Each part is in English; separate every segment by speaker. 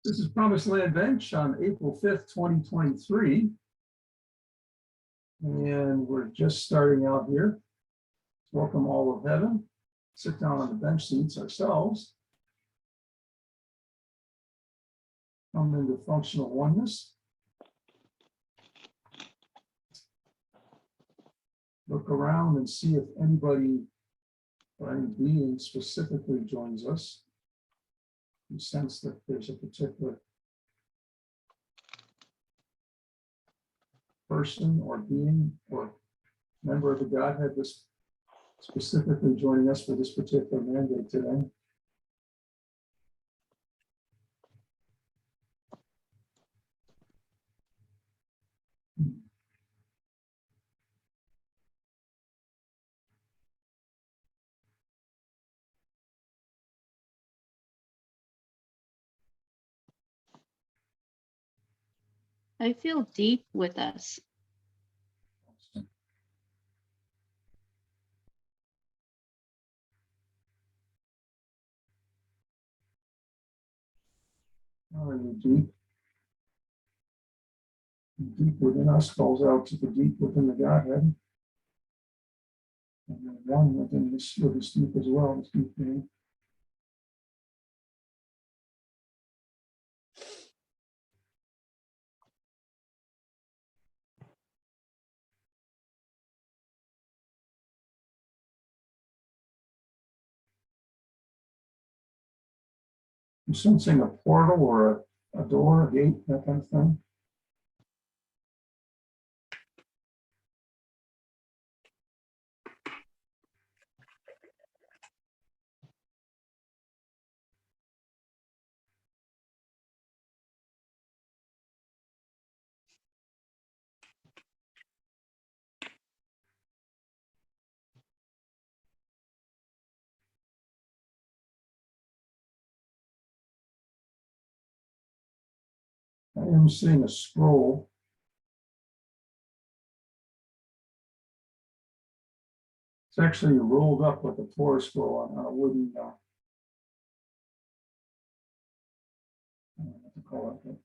Speaker 1: This is Promised Land Bench on April 5th, 2023. And we're just starting out here. Welcome all of heaven. Sit down on the bench seats ourselves. Come into functional oneness. Look around and see if anybody or any being specifically joins us. You sense that there's a particular person or being or member of the Godhead that's specifically joining us for this particular mandate today.
Speaker 2: I feel deep with us.
Speaker 1: Are you deep? Deep within us calls out to the deep within the Godhead. And the one within this with is deep as well, this deep being. You sensing a portal or a door, a gate, that kind of thing? I am seeing a scroll. It's actually rolled up like a Torah scroll on a wooden, I don't know what to call it. But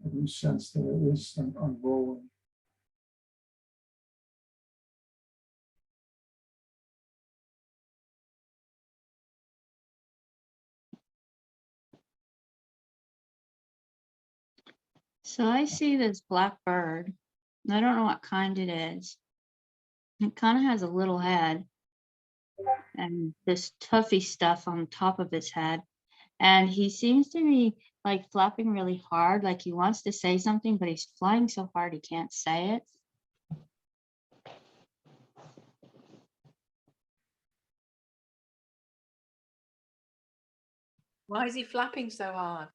Speaker 1: I do sense that it is unrolling.
Speaker 2: So I see this black bird. I don't know what kind it is. It kind of has a little head and this tuffy stuff on top of his head. And he seems to be like flapping really hard, like he wants to say something, but he's flying so hard he can't say it.
Speaker 3: Why is he flapping so hard?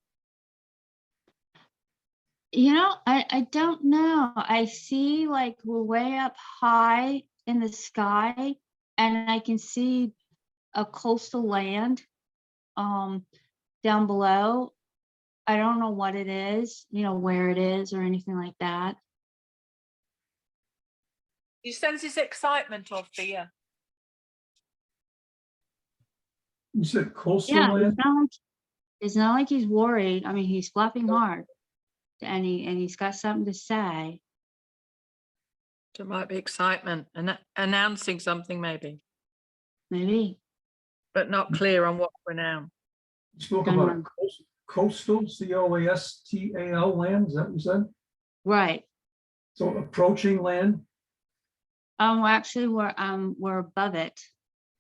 Speaker 2: You know, I don't know. I see like we're way up high in the sky and I can see a coastal land down below. I don't know what it is, you know, where it is or anything like that.
Speaker 3: You sense his excitement or fear?
Speaker 1: You said coastal
Speaker 2: Yeah,
Speaker 1: land?
Speaker 2: it's not like he's worried. I mean, he's flapping hard and he's got something to say.
Speaker 3: There might be excitement and announcing something maybe,
Speaker 2: Maybe.
Speaker 3: but not clear on what to announce.
Speaker 1: You spoke about a coastal, coastal land, is that what you said?
Speaker 2: Right.
Speaker 1: So approaching land,
Speaker 2: Actually we're above it.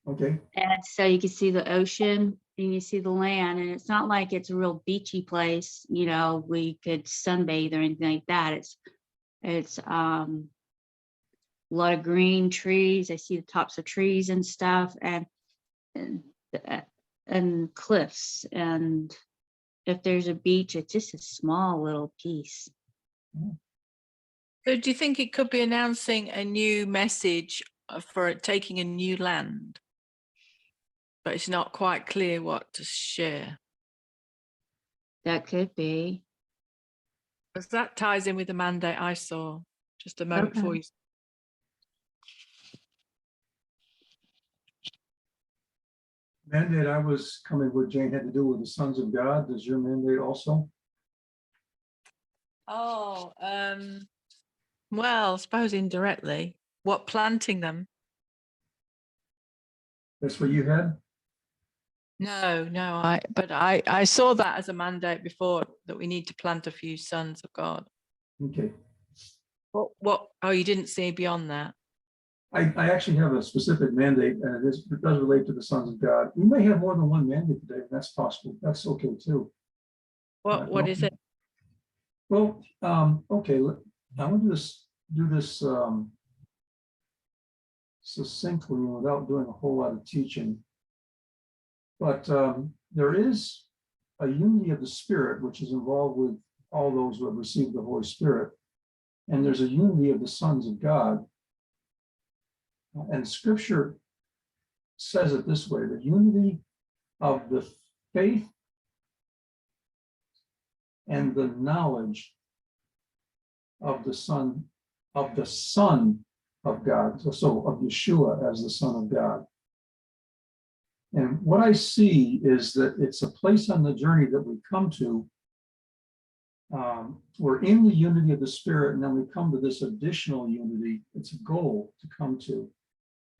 Speaker 1: okay.
Speaker 2: And so you can see the ocean and you see the land, and it's not like it's a real beachy place, you know, we could sunbathe or anything like that. It's a lot of green trees. I see the tops of trees and stuff, and cliffs. And if there's a beach, it's just a small little piece.
Speaker 3: So do you think it could be announcing a new message for taking a new land? But it's not quite clear what to share.
Speaker 2: That could be.
Speaker 3: Because that ties in with the mandate I saw just a moment before you.
Speaker 1: mandate I was coming with, Jane, had to do with the sons of God. Does your mandate also?
Speaker 3: Oh, well, I suppose indirectly. What, planting them?
Speaker 1: That's what you had?
Speaker 3: No, but I saw that as a mandate before, that we need to plant a few sons of God.
Speaker 1: Okay.
Speaker 3: What, oh, you didn't see beyond that?
Speaker 1: I actually have a specific mandate, and it does relate to the sons of God. We may have more than one mandate today. That's possible. That's okay too.
Speaker 3: What is it?
Speaker 1: Well, okay. I want to do this succinctly without doing a whole lot of teaching. But there is a unity of the Spirit, which is involved with all those who have received the Holy Spirit. And there's a unity of the sons of God. And Scripture says it this way: the unity of the faith and the knowledge of the Son of God. So of Yeshua as the Son of God. And what I see is that it's a place on the journey that we come to. We're in the unity of the Spirit, and then we come to this additional unity. It's a goal to come to.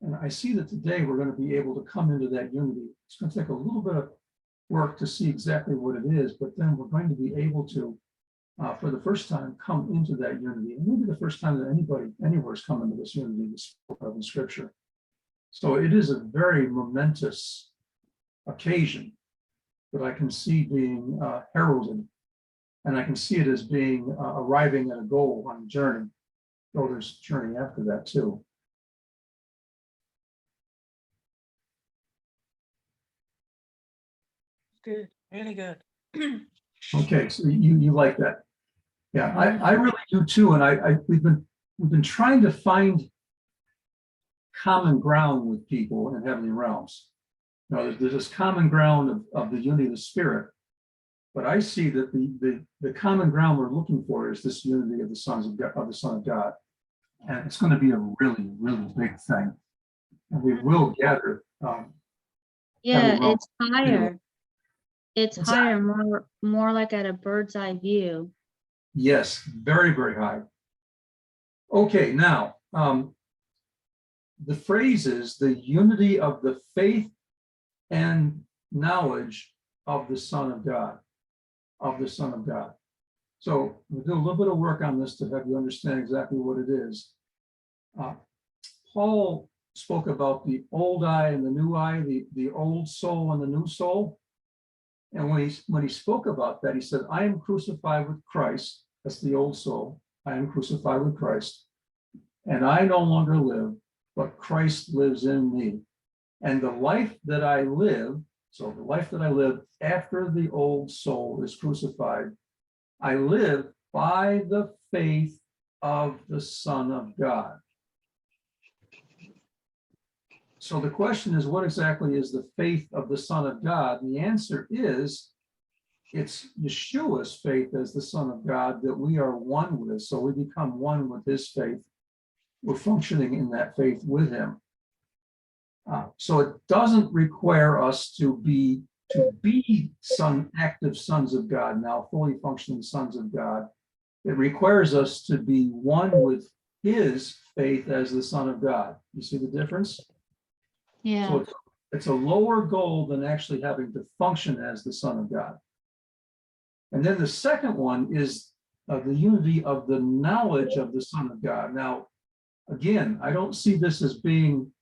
Speaker 1: And I see that today we're going to be able to come into that unity. It's going to take a little bit of work to see exactly what it is, but then we're going to be able to, for the first time, come into that unity. And maybe the first time that anybody anywhere has come into this unity is spoken of in Scripture. So it is a very momentous occasion that I can see being heralded, and I can see it as being arriving at a goal on a journey. Though there's a journey after that too.
Speaker 3: Good, really good.
Speaker 1: Okay, so you like that? Yeah, I really do too, and we've been trying to find common ground with people in heavenly realms. You know, there's this common ground of the unity of the Spirit, but I see that the common ground we're looking for is this unity of the sons of God, of the Son of God, and it's going to be a really, really big thing, and we will gather.
Speaker 2: Yeah,
Speaker 1: wrong.
Speaker 2: it's higher. It's
Speaker 1: What's
Speaker 2: higher, more like at a bird's eye view.
Speaker 1: Yes, very, very high. Okay, now the phrase is the unity of the faith and knowledge of the Son of God, of the Son of God. So we'll do a little bit of work on this to have you understand exactly what it is. Paul spoke about the old I and the new I, the old soul and the new soul. And when he spoke about that, he said, I am crucified with Christ. That's the old soul. I am crucified with Christ. And I no longer live, but Christ lives in me. And the life that I live, so the life that I live after the old soul is crucified, I live by the faith of the Son of God. So the question is, what exactly is the faith of the Son of God? And the answer is, it's Yeshua's faith as the Son of God that we are one with. So we become one with his faith. We're functioning in that faith with him. So it doesn't require us to be active sons of God, now fully functioning sons of God. It requires us to be one with his faith as the Son of God. You see the difference?
Speaker 2: Yeah.
Speaker 1: So it's a lower goal than actually having to function as the Son of God. And then the second one is the unity of the knowledge of the Son of God. Now, again, I don't see this as being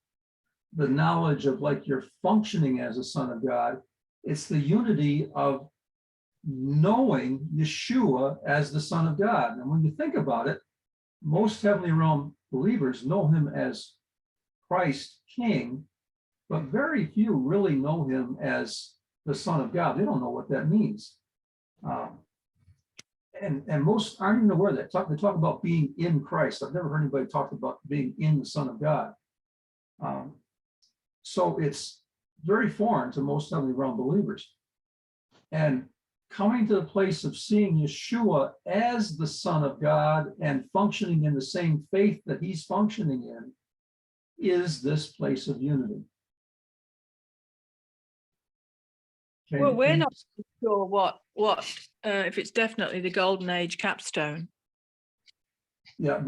Speaker 1: the knowledge of like you're functioning as a son of God. It's the unity of knowing Yeshua as the Son of God. And when you think about it, most heavenly realm believers know him as Christ King, but very few really know him as the Son of God. They don't know what that means. And most aren't even aware of that. They talk about being in Christ. I've never heard anybody talk about being in the Son of God. So it's very foreign to most heavenly realm believers. And coming to the place of seeing Yeshua as the Son of God and functioning in the same faith that he's functioning in is this place of unity.
Speaker 3: Well, we're not sure what if it's definitely the golden age capstone.
Speaker 1: Yeah,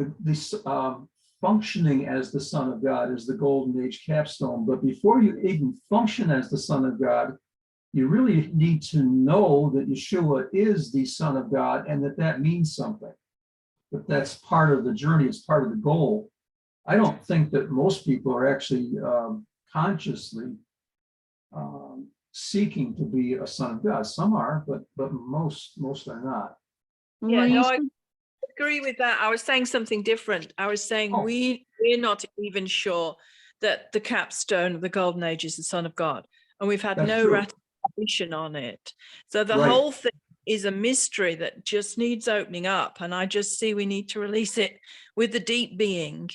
Speaker 1: functioning as the Son of God is the golden age capstone. But before you even function as the Son of God, you really need to know that Yeshua is the Son of God and that means something. That that's part of the journey, it's part of the goal. I don't think that most people are actually consciously seeking to be a son of God. Some are, but most are not.
Speaker 3: Yeah,
Speaker 2: Well, you
Speaker 3: no,
Speaker 2: said-
Speaker 3: I agree with that. I was saying something different. I was saying
Speaker 1: Oh.
Speaker 3: we're not even sure that the capstone of the golden age is the Son of God, and we've had
Speaker 1: That's
Speaker 3: no
Speaker 1: true.
Speaker 3: ratification on it. So the
Speaker 1: Right.
Speaker 3: whole thing is a mystery that just needs opening up, and I just see we need to release it with the deep being.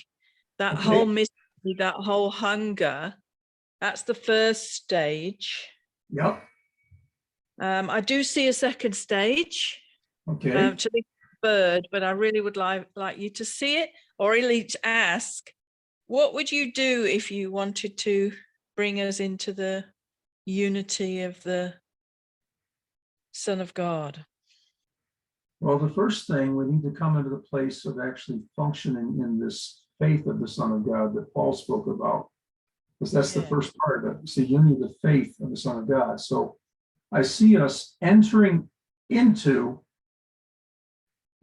Speaker 3: That
Speaker 1: Okay.
Speaker 3: whole mystery, that whole hunger. That's the first stage.
Speaker 1: Yep.
Speaker 3: I do see a second stage.
Speaker 1: Okay.
Speaker 3: To the bird, but I really would like you to see it, or at least ask, what would you do if you wanted to bring us into the unity of the Son of God?
Speaker 1: Well, the first thing, we need to come into the place of actually functioning in this faith of the Son of God that Paul spoke about, because that's the
Speaker 3: Yeah.
Speaker 1: first part of it. It's the unity of the faith of the Son of God. So I see us entering into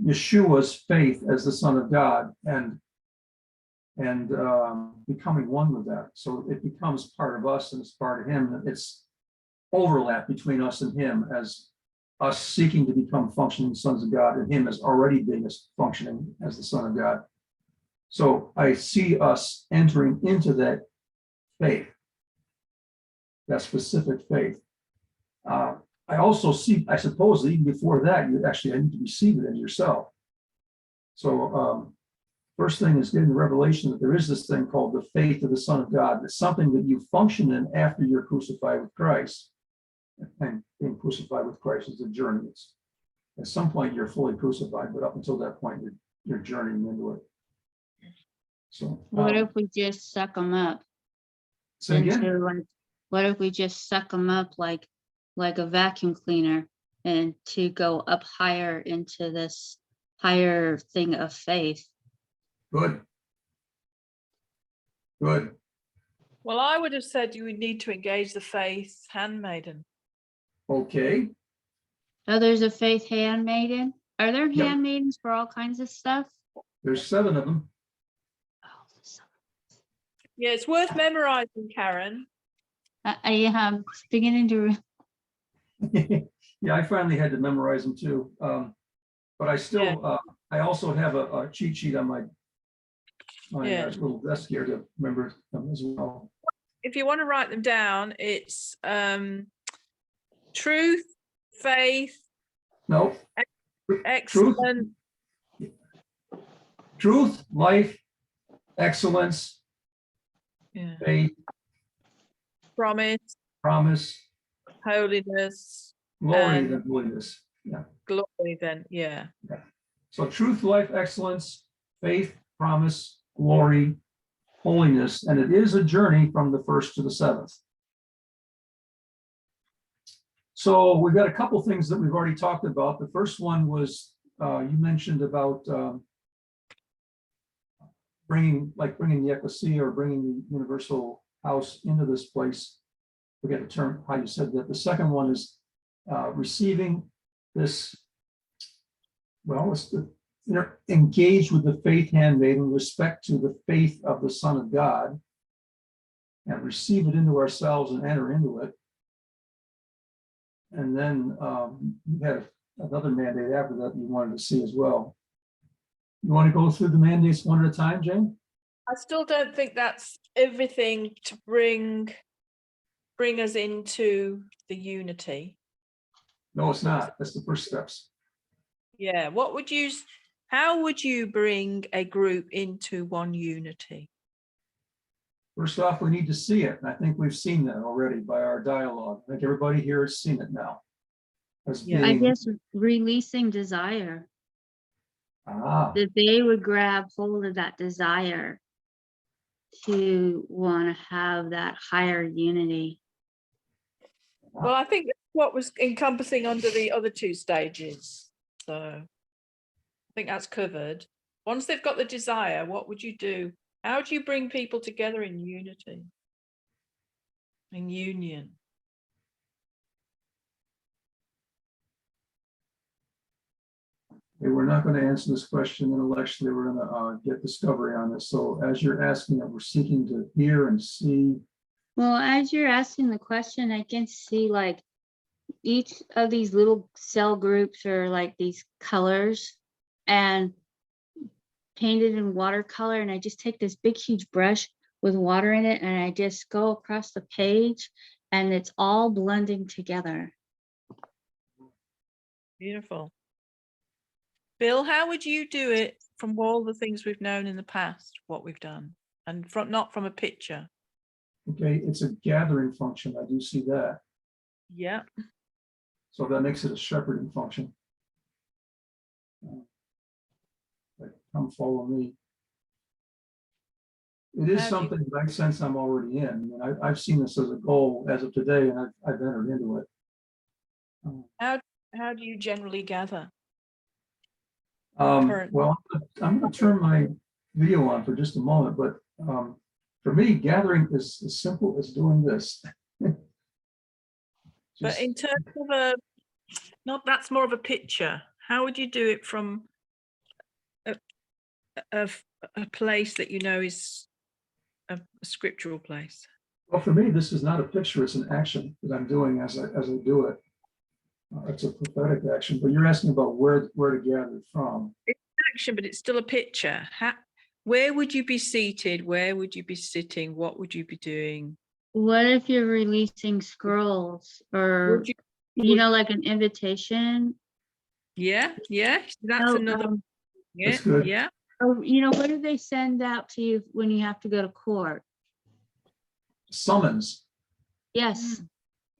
Speaker 1: Yeshua's faith as the Son of God and becoming one with that. So it becomes part of us and it's part of him. It's overlap between us and him as us seeking to become functioning sons of God and him as already being functioning as the Son of God. So I see us entering into that faith, that specific faith. I also see, I suppose even before that, you actually need to receive it in yourself. So first thing is getting the revelation that there is this thing called the faith of the Son of God. It's something that you function in after you're crucified with Christ. And being crucified with Christ is a journey. It's, at some point you're fully crucified, but up until that point, you're journeying into it. So
Speaker 2: what if we just suck them up
Speaker 1: say again?
Speaker 2: into like, what if we just suck them up like a vacuum cleaner and to go up higher into this higher thing of faith?
Speaker 1: Good. Good.
Speaker 3: Well, I would have said you would need to engage the faith handmaiden.
Speaker 1: Okay.
Speaker 2: Oh, there's a faith handmaiden. Are there
Speaker 1: Yep.
Speaker 2: handmaidens for all kinds of stuff?
Speaker 1: There's 7 of them.
Speaker 2: Oh,
Speaker 3: Yeah, it's worth memorizing, Karen.
Speaker 2: I am beginning to.
Speaker 1: Yeah, I finally had to memorize them too. But I still, I also have a cheat sheet on my little desk here to remember them as well.
Speaker 3: If you want to write them down, it's truth, faith,
Speaker 1: No.
Speaker 3: excellence.
Speaker 1: Truth, life, excellence,
Speaker 3: Yeah.
Speaker 1: faith,
Speaker 3: Promise,
Speaker 1: promise,
Speaker 3: holiness,
Speaker 1: glory,
Speaker 3: and
Speaker 1: and holiness. Yeah.
Speaker 3: glory. Then, yeah.
Speaker 1: So truth, life, excellence, faith, promise, glory, holiness, and it is a journey from the 1st to the 7th. So we've got a couple things that we've already talked about. The first one was you mentioned about bringing the ecclesia or bringing the universal house into this place. Forget the term, how you said that. The second one is receiving this, well, it's the, engage with the faith handmaid in respect to the faith of the Son of God and receive it into ourselves and enter into it. And then you had another mandate after that you wanted to see as well. You want to go through the mandates one at a time, Jane?
Speaker 3: I still don't think that's everything to bring us into the unity.
Speaker 1: No, it's not. That's the first steps.
Speaker 3: Yeah. How would you bring a group into one unity?
Speaker 1: First off, we need to see it. And I think we've seen that already by our dialogue. I think everybody here has seen it now. As
Speaker 3: Yeah.
Speaker 2: I
Speaker 1: being,
Speaker 2: guess releasing desire. That they would grab hold of that desire to want to have that higher unity.
Speaker 3: Well, I think what was encompassing under the other two stages. So I think that's covered. Once they've got the desire, what would you do? How do you bring people together in unity, in union?
Speaker 1: Okay, we're not going to answer this question intellectually. We're going to get discovery on this. So as you're asking that, we're seeking to hear and see.
Speaker 2: Well, as you're asking the question, I can see like each of these little cell groups are like these colors and painted in watercolor. And I just take this big, huge brush with water in it, and I just go across the page, and it's all blending together.
Speaker 3: Beautiful. Bill, how would you do it from all the things we've known in the past, what we've done, and from not from a picture?
Speaker 1: Okay, it's a gathering function. I do see that.
Speaker 3: Yeah.
Speaker 1: So that makes it a shepherding function. Like, come follow me. It is
Speaker 3: How do you-
Speaker 1: something that I sense I'm already in. I mean, I've seen this as a goal as of today, and I've entered into it.
Speaker 3: How do you generally gather?
Speaker 1: Well, I'm going to turn my video on for just a moment, but for me, gathering is as simple as doing this.
Speaker 3: But
Speaker 1: Just-
Speaker 3: in terms of that's more of a picture. How would you do it from a place that you know is a scriptural place?
Speaker 1: well, for me, this is not a picture; it's an action that I'm doing as I do it. It's a prophetic action. But you're asking about where to gather from.
Speaker 3: It's action, but it's still a picture. Where would you be seated? Where would you be sitting? What would you be doing?
Speaker 2: What if you're releasing scrolls or,
Speaker 3: Would you,
Speaker 2: you know, like an invitation?
Speaker 3: yeah, that's
Speaker 2: No,
Speaker 3: another. Yeah,
Speaker 1: That's good.
Speaker 3: yeah.
Speaker 2: Or, you know, what do they send out to you when you have to go to court?
Speaker 1: Summons.
Speaker 2: Yes,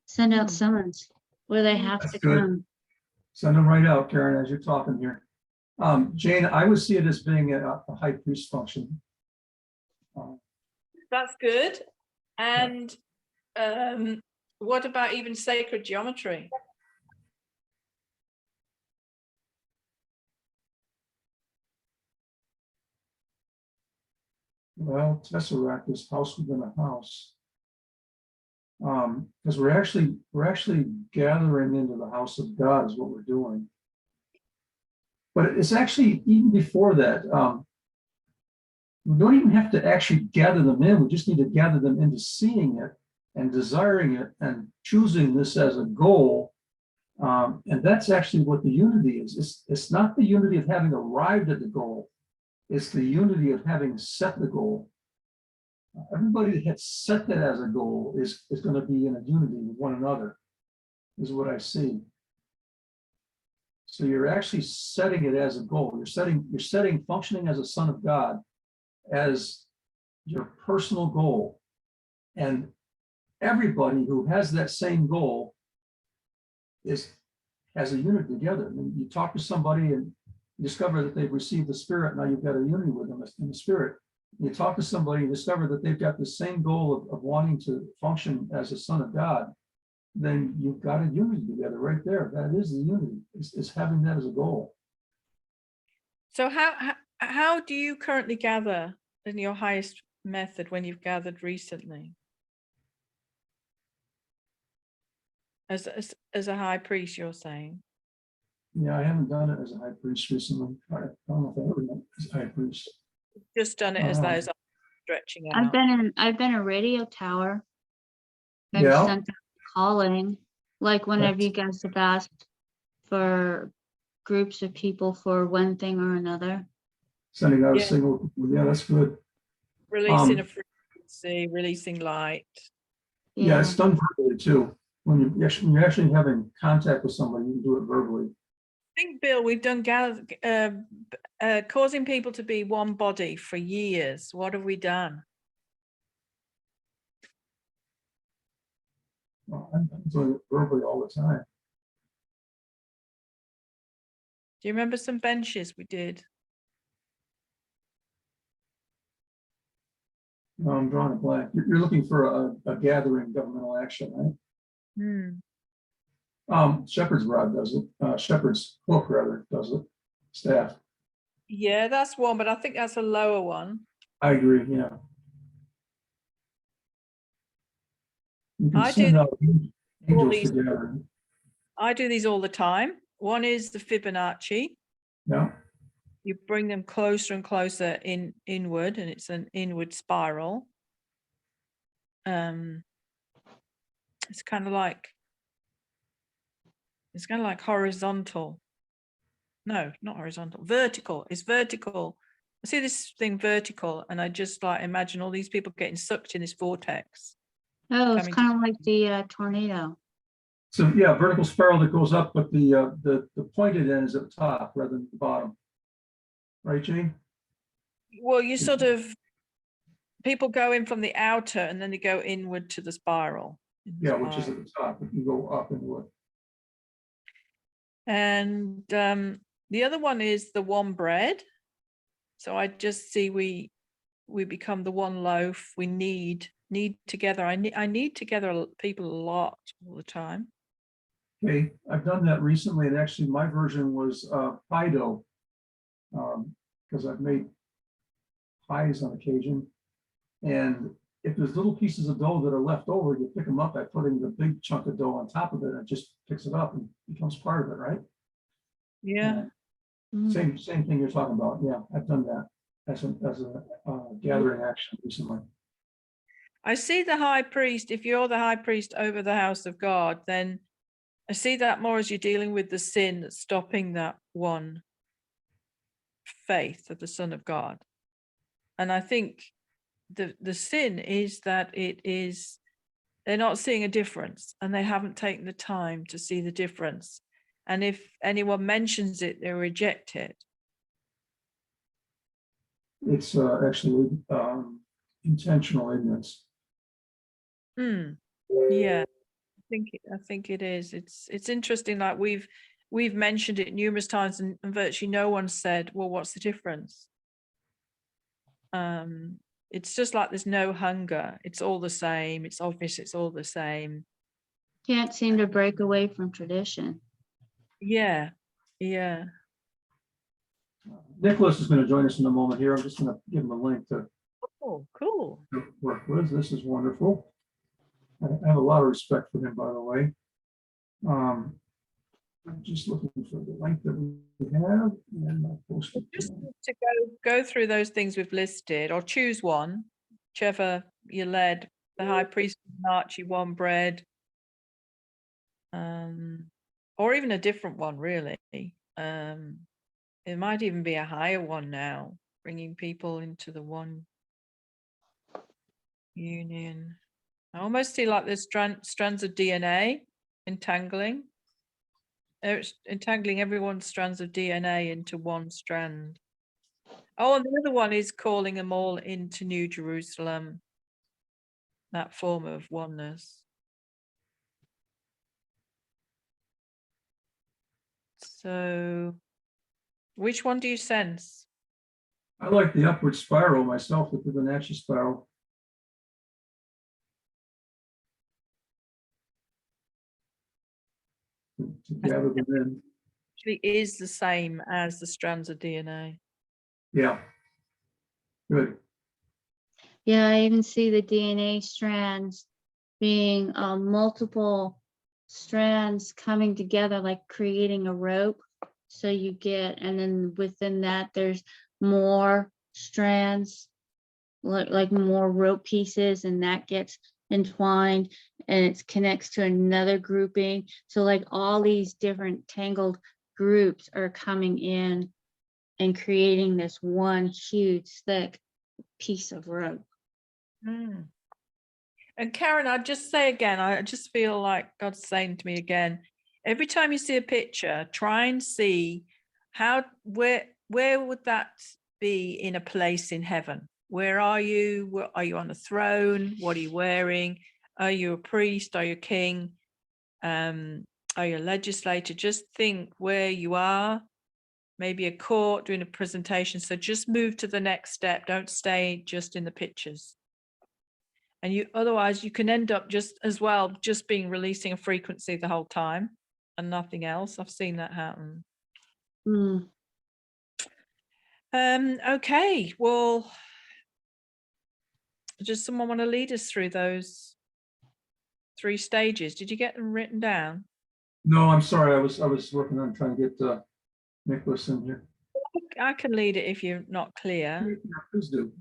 Speaker 2: send out summons where they have
Speaker 1: That's
Speaker 2: to
Speaker 1: good.
Speaker 2: come.
Speaker 1: Send them right out, Karen, as you're talking here. Jane, I would see it as being a high priest function.
Speaker 3: That's good. And what about even sacred geometry?
Speaker 1: Well, Tesseract is house within a house. Because we're actually gathering into the house of God is what we're doing. But it's actually even before that. We don't even have to actually gather them in. We just need to gather them into seeing it and desiring it and choosing this as a goal. And that's actually what the unity is. It's not the unity of having arrived at the goal. It's the unity of having set the goal. Everybody that has set that as a goal is going to be in a unity with one another, is what I see. So you're actually setting it as a goal. You're setting functioning as a son of God as your personal goal. And everybody who has that same goal has a unit together. I mean, you talk to somebody and you discover that they've received the Spirit. Now you've got a unity with them in the Spirit. You talk to somebody and discover that they've got the same goal of wanting to function as a son of God, then you've got a unity together right there. That is the unity, is having that as a goal.
Speaker 3: So how do you currently gather in your highest method when you've gathered recently? As a high priest, you're saying?
Speaker 1: Yeah, I haven't done it as a high priest recently. I don't know if I ever done it as a high priest.
Speaker 3: Just done it as those stretching out.
Speaker 2: I've been a radio tower. And
Speaker 1: Yeah.
Speaker 2: sent out calling, like whenever you guys have asked for groups of people for one thing or another.
Speaker 1: Sending out a signal. Yeah, that's good.
Speaker 3: Releasing a frequency, releasing light.
Speaker 1: Yeah, it's done verbally too. When you're actually having contact with somebody, you can do it verbally.
Speaker 3: I think, Bill, we've done causing people to be one body for years. What have we done?
Speaker 1: Well, I'm doing it verbally all the time.
Speaker 3: Do you remember some benches we did?
Speaker 1: No, I'm drawing a blank. You're looking for a gathering governmental action, right? Shepherd's rod does it. Shepherd's hook rather does it. Staff.
Speaker 3: Yeah, that's one, but I think that's a lower one.
Speaker 1: I agree. Yeah. You can
Speaker 3: I
Speaker 1: send
Speaker 3: do
Speaker 1: out
Speaker 3: all
Speaker 1: angels
Speaker 3: these.
Speaker 1: together.
Speaker 3: I do these all the time. One is the Fibonacci.
Speaker 1: Yeah.
Speaker 3: You bring them closer and closer inward, and it's an inward spiral. It's kind of like horizontal. No, not horizontal, vertical. It's vertical. I see this thing vertical, and I just like imagine all these people getting sucked in this vortex.
Speaker 2: Oh, it's
Speaker 3: Coming
Speaker 2: kind of like the tornado.
Speaker 1: So yeah, vertical spiral that goes up, but the pointed end is at the top rather than the bottom. Right, Jane?
Speaker 3: Well, you sort of, people go in from the outer and then they go inward to the spiral.
Speaker 1: Yeah, which is at the top. You go up and what?
Speaker 3: And the other one is the one bread. So I just see we become the one loaf. We need together. I need together people a lot all the time.
Speaker 1: Okay, I've done that recently, and actually my version was pie dough, because I've made pies on occasion. And if there's little pieces of dough that are left over, you pick them up by putting the big chunk of dough on top of it, and it just picks it up and becomes part of it, right?
Speaker 3: Yeah.
Speaker 1: Same thing you're talking about. Yeah, I've done that as a gathering action recently.
Speaker 3: I see the high priest. If you're the high priest over the house of God, then I see that more as you're dealing with the sin that's stopping that one faith of the Son of God. And I think the sin is that they're not seeing a difference, and they haven't taken the time to see the difference. And if anyone mentions it, they reject it.
Speaker 1: It's actually intentional ignorance.
Speaker 3: Yeah, I think it is. It's interesting. Like we've mentioned it numerous times, and virtually no one said, "Well, what's the difference?" It's just like there's no hunger. It's all the same. It's obvious. It's all the same.
Speaker 2: Can't seem to break away from tradition.
Speaker 3: Yeah, yeah.
Speaker 1: Nicholas is going to join us in a moment here. I'm just going to give him a link to
Speaker 3: Oh, cool.
Speaker 1: work with. This is wonderful. I have a lot of respect for him, by the way. I'm just looking for the link that we have, and I'll post it.
Speaker 3: Just to go through those things we've listed, or choose one, whichever you led. The high priest, Archie, one bread, or even a different one, really. It might even be a higher one now, bringing people into the one union. I almost see like there's strands of DNA entangling. It's entangling everyone's strands of DNA into one strand. Oh, and the other one is calling them all into New Jerusalem, that form of oneness. So, which one do you sense?
Speaker 1: I like the upward spiral myself, the Fibonacci spiral. To gather them in.
Speaker 3: Actually, is the same as the strands of DNA.
Speaker 1: Yeah. Good.
Speaker 2: Yeah, I even see the DNA strands being multiple strands coming together, like creating a rope. So you get, and then within that, there's more strands, like more rope pieces, and that gets entwined and it connects to another grouping. So like all these different tangled groups are coming in and creating this one huge thick piece of rope.
Speaker 3: And Karen, I'd just say again, I just feel like God's saying to me again, every time you see a picture, try and see where would that be in a place in heaven? Where are you? Are you on a throne? What are you wearing? Are you a priest? Are you a king? Are you a legislator? Just think where you are. Maybe a court doing a presentation. So just move to the next step. Don't stay just in the pictures. And otherwise you can end up just being releasing a frequency the whole time. and nothing else. I've seen that happen.
Speaker 2: Mm.
Speaker 3: Okay, well, does someone want to lead us through those 3 stages? Did you get them written down?
Speaker 1: No, I'm sorry. I was working on trying to get Nicholas in here.
Speaker 3: I can lead it if you're not clear.
Speaker 1: Yeah, please do.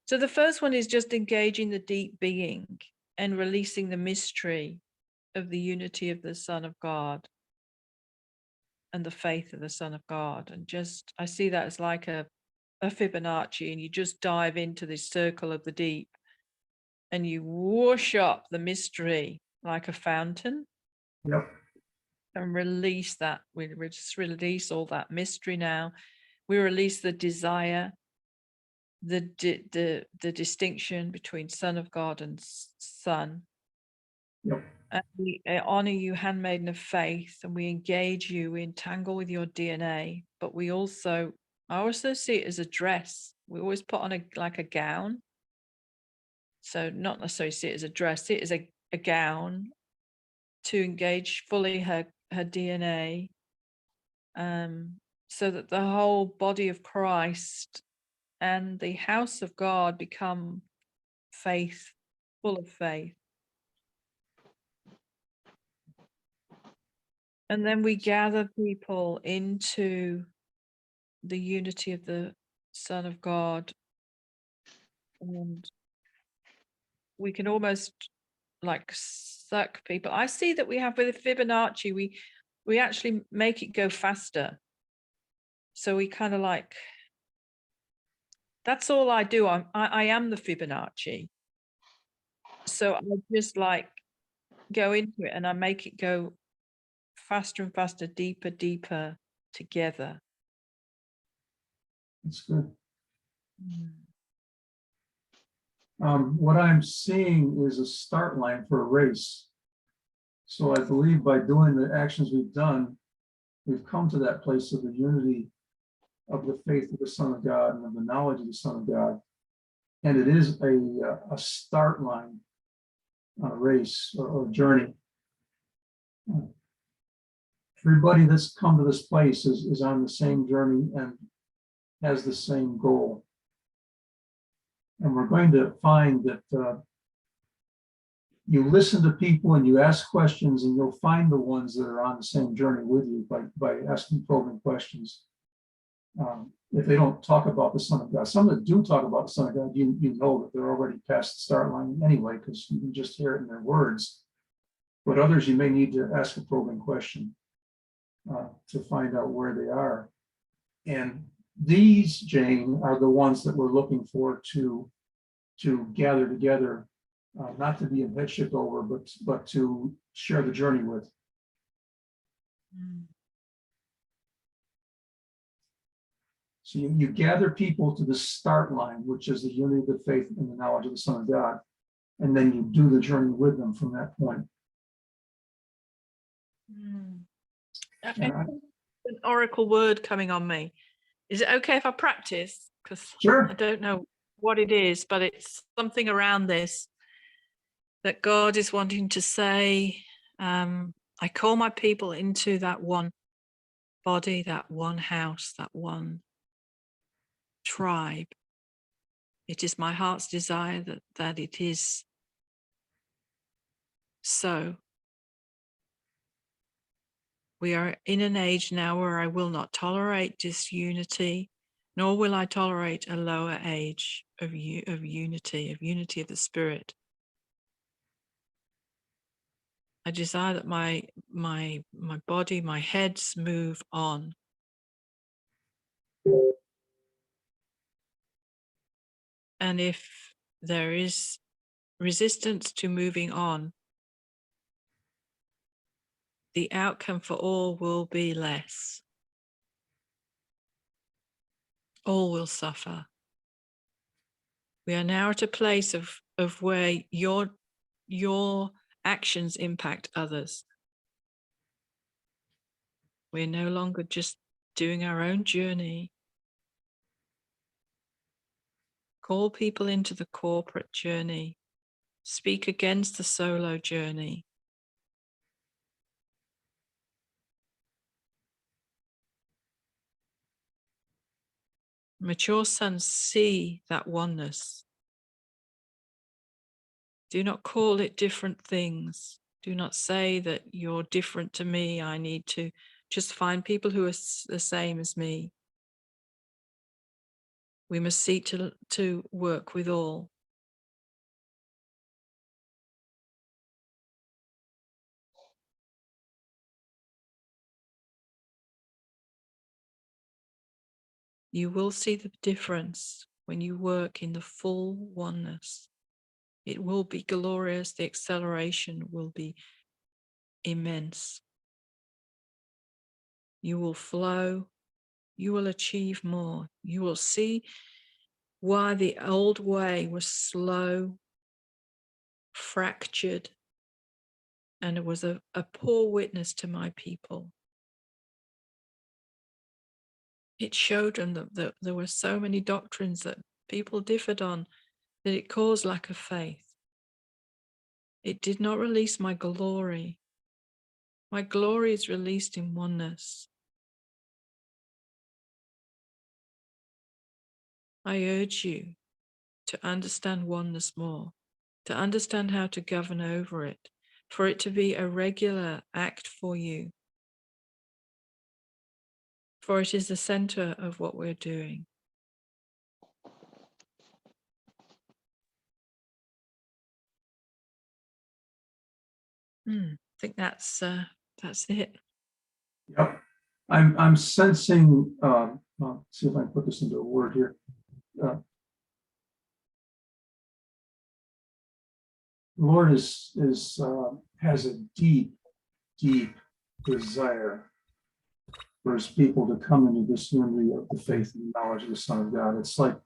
Speaker 3: So the first one is just engaging the deep being and releasing the mystery of the unity of the Son of God and the faith of the Son of God. And just, I see that as like a Fibonacci, and you just dive into this circle of the deep and you whoosh up the mystery like a fountain.
Speaker 1: Yep.
Speaker 3: And release that. We just release all that mystery now. We release the desire, the distinction between Son of God and Son.
Speaker 1: Yep.
Speaker 3: And we honor you, handmaiden of faith, and we engage you, we entangle with your DNA, but we also, I also see it as a dress. We always put on like a gown. So not necessarily see it as a dress, see it as a gown to engage fully her DNA, so that the whole body of Christ and the house of God become faith, full of faith. And then we gather people into the unity of the Son of God. And we can almost like suck people. I see that we have with Fibonacci, we actually make it go faster. So we kind of like, that's all I do. I am the Fibonacci. So I just like go into it and I make it go faster and faster, deeper together.
Speaker 1: That's good. What I'm seeing is a start line for a race. So I believe by doing the actions we've done, we've come to that place of the unity of the faith of the Son of God and of the knowledge of the Son of God. And it is a start line on a race or journey. Everybody that's come to this place is on the same journey and has the same goal. And we're going to find that you listen to people and you ask questions, and you'll find the ones that are on the same journey with you by asking probing questions. If they don't talk about the Son of God, some that do talk about the Son of God, you know that they're already past the start line anyway, because you can just hear it in their words. But others, you may need to ask a probing question to find out where they are. And these, Jane, are the ones that we're looking for to gather together, not to be in headship over, but to share the journey with. So you gather people to the start line, which is the unity of the faith and the knowledge of the Son of God, and then you do the journey with them from that point.
Speaker 3: An oracle word coming on me. Is it okay if I practice? Because
Speaker 1: Sure.
Speaker 3: I don't know what it is, but it's something around this that God is wanting to say. I call my people into that one body, that one house, that one tribe. It is my heart's desire that it is so. We are in an age now where I will not tolerate disunity, nor will I tolerate a lower age of unity of the Spirit. I desire that my body, my heads move on. And if there is resistance to moving on, the outcome for all will be less. All will suffer. We are now at a place of where your actions impact others. We're no longer just doing our own journey. Call people into the corporate journey. Speak against the solo journey. Mature sons see that oneness. Do not call it different things. Do not say that you're different to me. I need to just find people who are the same as me. We must seek to work with all. You will see the difference when you work in the full oneness. It will be glorious. The acceleration will be immense. You will flow. You will achieve more. You will see why the old way was slow, fractured, and it was a poor witness to my people. It showed them that there were so many doctrines that people differed on that it caused lack of faith. It did not release my glory. My glory is released in oneness. I urge you to understand oneness more, to understand how to govern over it, for it to be a regular act for you. For it is the center of what we're doing. I think that's it.
Speaker 1: Yep. I'm sensing, see if I can put this into a word here. Lord has a deep desire for his people to come into this unity of the faith and knowledge of the Son of God. It's like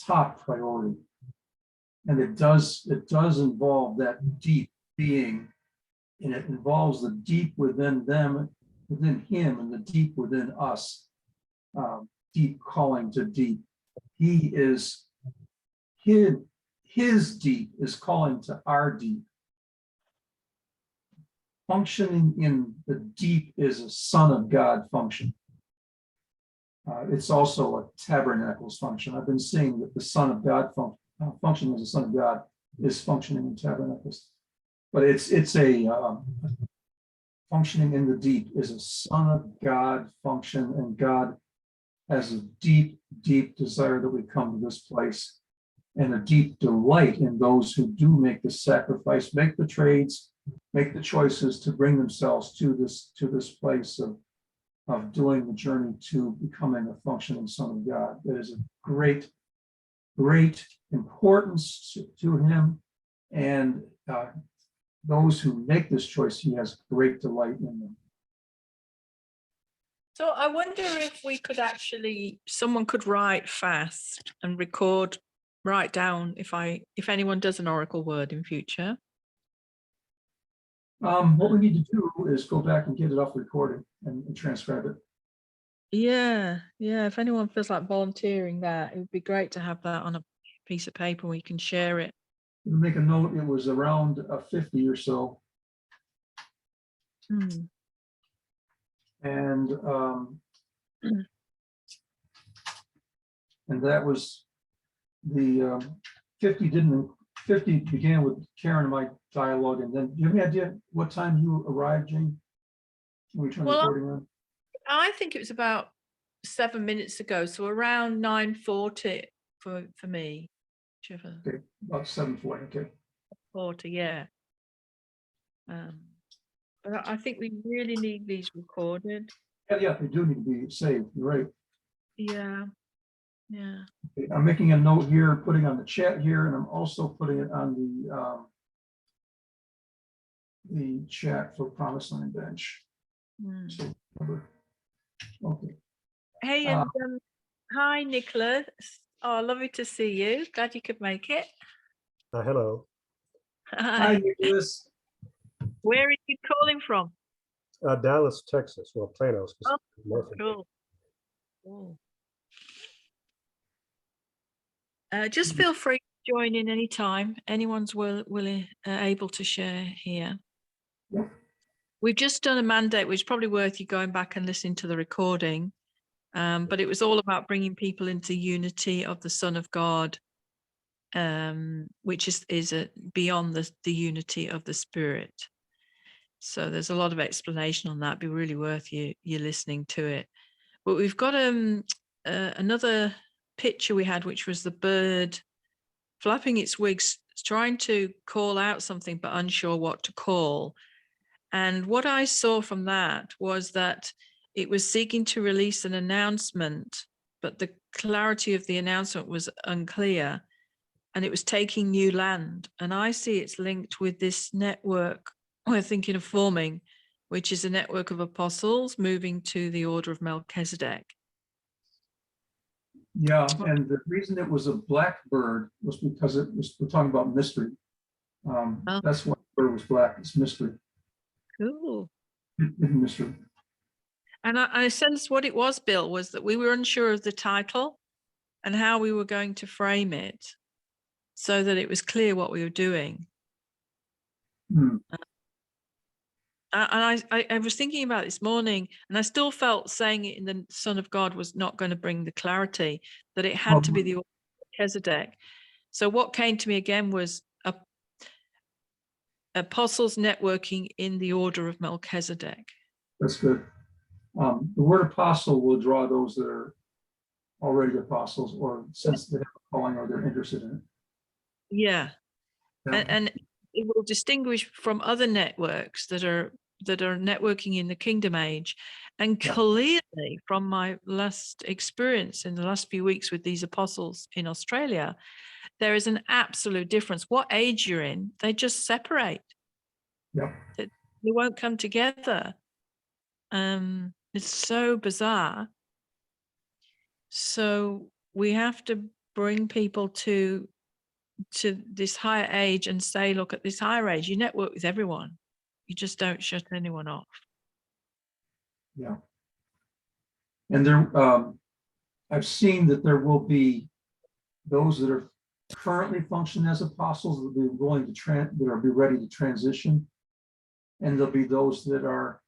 Speaker 1: top priority. And it does involve that deep being, and it involves the deep within them, within him, and the deep within us. Deep calling to deep. He is his deep is calling to our deep. Functioning in the deep is a Son of God function. It's also a tabernacles function. I've been seeing that the Son of God functioning as a Son of God is functioning in tabernacles. But it's a functioning in the deep is a Son of God function, and God has a deep desire that we come to this place, and a deep delight in those who do make the sacrifice, make the trades, make the choices to bring themselves to this place of doing the journey to becoming a functioning Son of God. There is a great importance to him, and those who make this choice, he has great delight in them.
Speaker 3: So I wonder if we could someone could write fast and write down if anyone does an oracle word in future.
Speaker 1: What we need to do is go back and get it off recording and transcribe it.
Speaker 3: Yeah. If anyone feels like volunteering that, it would be great to have that on a piece of paper where you can share it.
Speaker 1: We'll make a note. It was around 50 or so. And that was the 50 began with Karen and my dialogue. And then do you have any idea what time you arrived, Jane? When we turned the recording on?
Speaker 3: I think it was about 7 minutes ago, so around 9:40 for me.
Speaker 1: Okay, about 7:40. Okay.
Speaker 3: 40, yeah. But I think we really need these recorded.
Speaker 1: Yeah, they do need to be saved. You're right.
Speaker 3: Yeah.
Speaker 1: Okay, I'm making a note here, putting on the chat here, and I'm also putting it on the chat for Promised Land Bench. So, okay.
Speaker 3: Hey, and hi, Nicholas. Oh, lovely to see you. Glad you could make it.
Speaker 4: Hello.
Speaker 1: Hi, Nicholas.
Speaker 3: Where are you calling from?
Speaker 4: Dallas, Texas. Well, Plano.
Speaker 3: Oh, cool. Cool. Just feel free to join in anytime. Anyone's willing, able to share here.
Speaker 1: Yeah.
Speaker 3: We've just done a mandate, which is probably worth you going back and listening to the recording. But it was all about bringing people into unity of the Son of God, which is beyond the unity of the Spirit. So there's a lot of explanation on that. It'd be really worth you listening to it. But we've got another picture we had, which was the bird flapping its wings, trying to call out something, but unsure what to call. And what I saw from that was that it was seeking to release an announcement, but the clarity of the announcement was unclear, and it was taking new land. And I see it's linked with this network we're thinking of forming, which is a network of apostles moving to the order of Melchizedek.
Speaker 1: Yeah, and the reason it was a black bird was because we're talking about mystery. That's why the bird was black. It's mystery.
Speaker 3: Cool.
Speaker 1: Mystery.
Speaker 3: And I sensed what it was, Bill, was that we were unsure of the title and how we were going to frame it so that it was clear what we were doing. And I was thinking about it this morning, and I still felt saying it in the Son of God was not going to bring the clarity, that it had to be the order of Melchizedek. So what came to me again was apostles networking in the order of Melchizedek.
Speaker 1: That's good. The word apostle will draw those that are already apostles, or since they have a calling or they're interested in it.
Speaker 3: Yeah.
Speaker 1: Yeah.
Speaker 3: And it will distinguish from other networks that are networking in the kingdom age. And clearly, from my last experience in the last few weeks with these apostles in Australia, there is an absolute difference. What age you're in, they just separate.
Speaker 1: Yeah.
Speaker 3: They won't come together. It's so bizarre. So we have to bring people to this higher age and say, look, at this higher age, you network with everyone. You just don't shut anyone off.
Speaker 1: Yeah. And there, I've seen that there will be those that are currently functioning as apostles that will be willing to be ready to transition. And there'll be those that are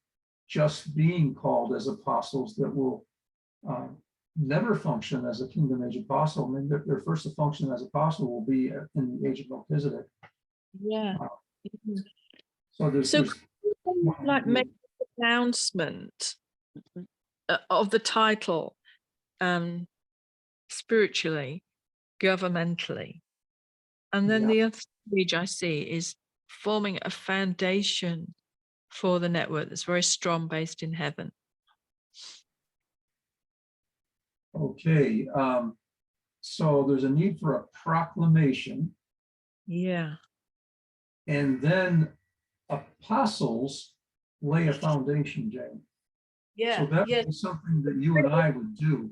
Speaker 1: just being called as apostles that will never function as a kingdom age apostle. I mean, their first function as apostle will be in the age of Melchizedek.
Speaker 3: Yeah.
Speaker 1: So there's
Speaker 3: like make an announcement of the title, spiritually, governmentally, and then the other stage I see is forming a foundation for the network that's very strong, based in heaven.
Speaker 1: Okay, so there's a need for a proclamation.
Speaker 3: Yeah.
Speaker 1: And then apostles lay a foundation, Jane.
Speaker 3: Yeah.
Speaker 1: So that would be something that you and I would do.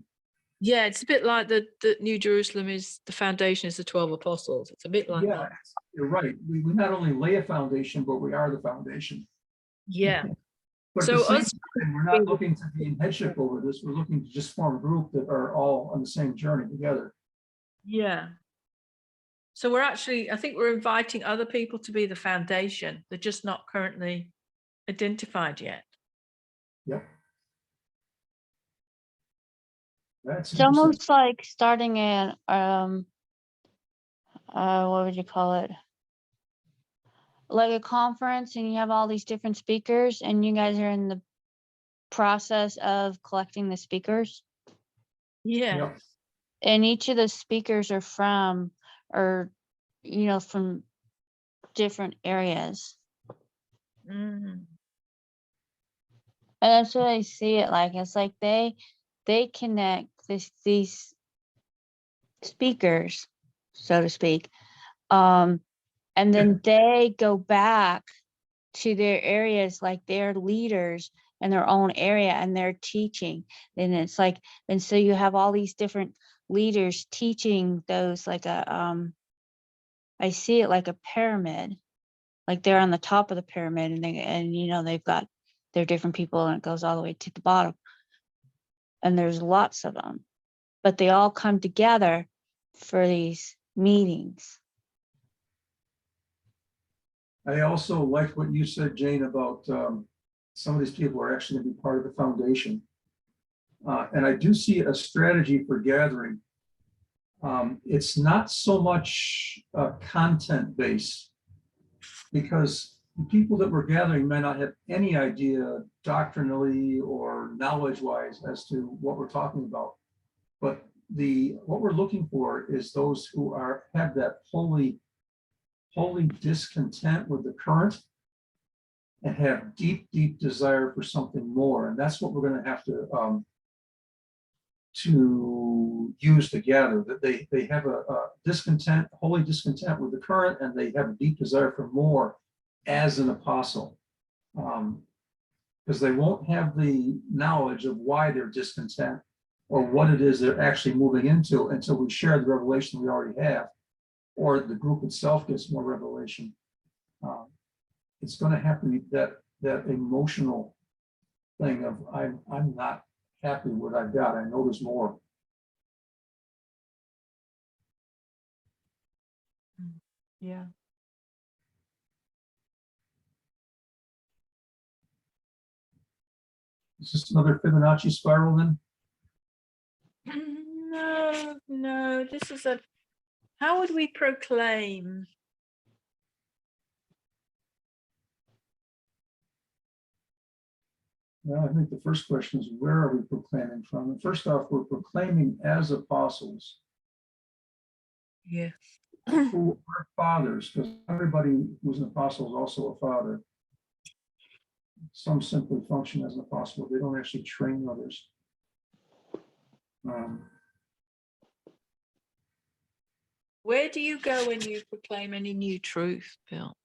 Speaker 3: Yeah, it's a bit like the New Jerusalem is the foundation is the 12 apostles. It's a bit like that.
Speaker 1: You're right. We not only lay a foundation, but we are the foundation.
Speaker 3: Yeah.
Speaker 1: But
Speaker 3: So
Speaker 1: at the same
Speaker 3: us,
Speaker 1: time, we're not looking to be in headship over this. We're looking to just form a group that are all on the same journey together.
Speaker 3: yeah. So we're actually, I think we're inviting other people to be the foundation. They're just not currently identified yet.
Speaker 1: Yep. That's
Speaker 2: It's
Speaker 1: interesting.
Speaker 2: almost like starting an what would you call it? Like a conference, and you have all these different speakers, and you guys are in the process of collecting the speakers.
Speaker 3: Yeah.
Speaker 1: Yep.
Speaker 2: And each of the speakers are from different areas.
Speaker 3: Mm.
Speaker 2: And that's what I see it like. It's like they connect these speakers, so to speak. And then they go back to their areas, like they're leaders in their own area, and they're teaching. And it's like, and so you have all these different leaders teaching those, like I see it like a pyramid, like they're on the top of the pyramid, and they've got their different people, and it goes all the way to the bottom. And there's lots of them, but they all come together for these meetings.
Speaker 1: I also like what you said, Jane, about some of these people are actually going to be part of the foundation. And I do see a strategy for gathering. It's not so much content based, because the people that we're gathering may not have any idea doctrinally or knowledge wise as to what we're talking about. But what we're looking for is those who have that holy discontent with the current and have deep desire for something more. And that's what we're going to have to use together, that they have a discontent, holy discontent with the current, and they have a deep desire for more as an apostle. Because they won't have the knowledge of why they're discontent or what it is they're actually moving into until we share the revelation we already have, or the group itself gets more revelation. It's going to have to be that emotional thing of I'm not happy with what I've got. I know there's more.
Speaker 3: Yeah.
Speaker 1: Is this another Fibonacci spiral then?
Speaker 3: No, this is how would we proclaim?
Speaker 1: Well, I think the first question is, where are we proclaiming from? And first off, we're proclaiming as apostles.
Speaker 3: Yeah.
Speaker 1: Who are fathers, because everybody who's an apostle is also a father. Some simply function as an apostle, they don't actually train others.
Speaker 3: Where do you go when you proclaim any new truth, Bill?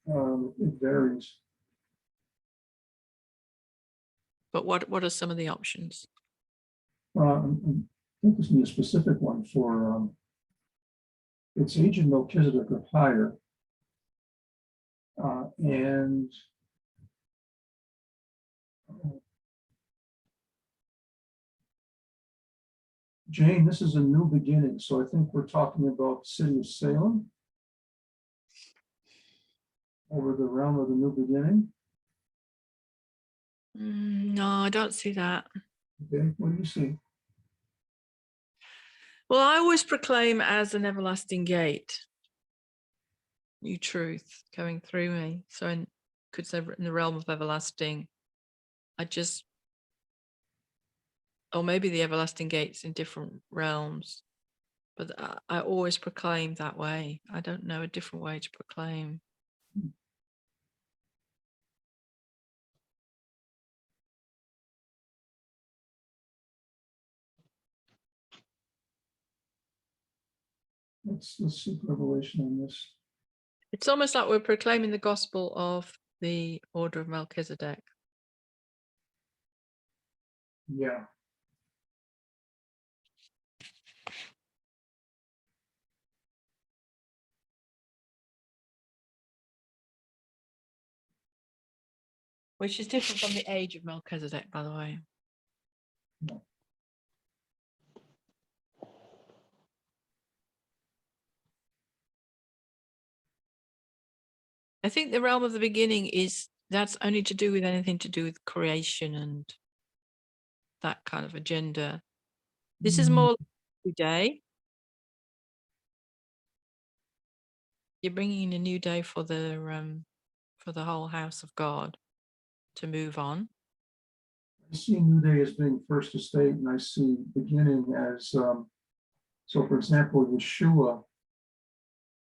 Speaker 1: It varies.
Speaker 3: But what are some of the options?
Speaker 1: I think this is a specific one for it's Age of Melchizedek or higher. And Jane, this is a new beginning. So I think we're talking about the city of Salem over the realm of the new beginning.
Speaker 3: No, I don't see that.
Speaker 1: Okay, what do you see?
Speaker 3: Well, I always proclaim as an everlasting gate, new truth going through me. So I could say in the realm of everlasting, or maybe the everlasting gates in different realms, but I always proclaim that way. I don't know a different way to proclaim.
Speaker 1: Let's seek revelation on this.
Speaker 3: It's almost like we're proclaiming the gospel of the order of Melchizedek.
Speaker 1: Yeah.
Speaker 3: Which is different from the age of Melchizedek, by the way.
Speaker 1: No.
Speaker 3: I think the realm of the beginning that's only to do with anything to do with creation and that kind of agenda. This is more every day. You're bringing in a new day for the whole house of God to move on.
Speaker 1: I see New Day as being first estate, and I see beginning as so. For example, Yeshua,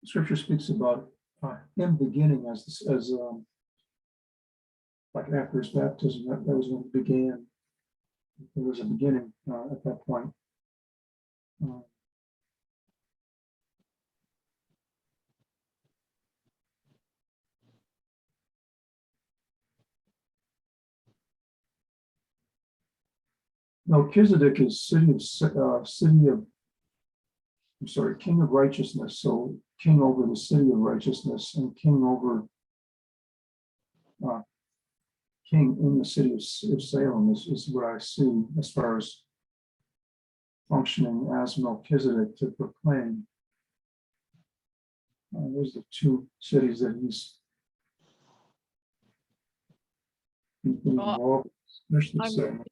Speaker 1: Scripture speaks about him beginning as like after his baptism. That was when it began. There was a beginning at that point. Melchizedek is king of righteousness. So king over the city of righteousness and king over king in the city of Salem is what I see as far as functioning as Melchizedek to proclaim. Those are the two cities that he's been involved, especially Salem.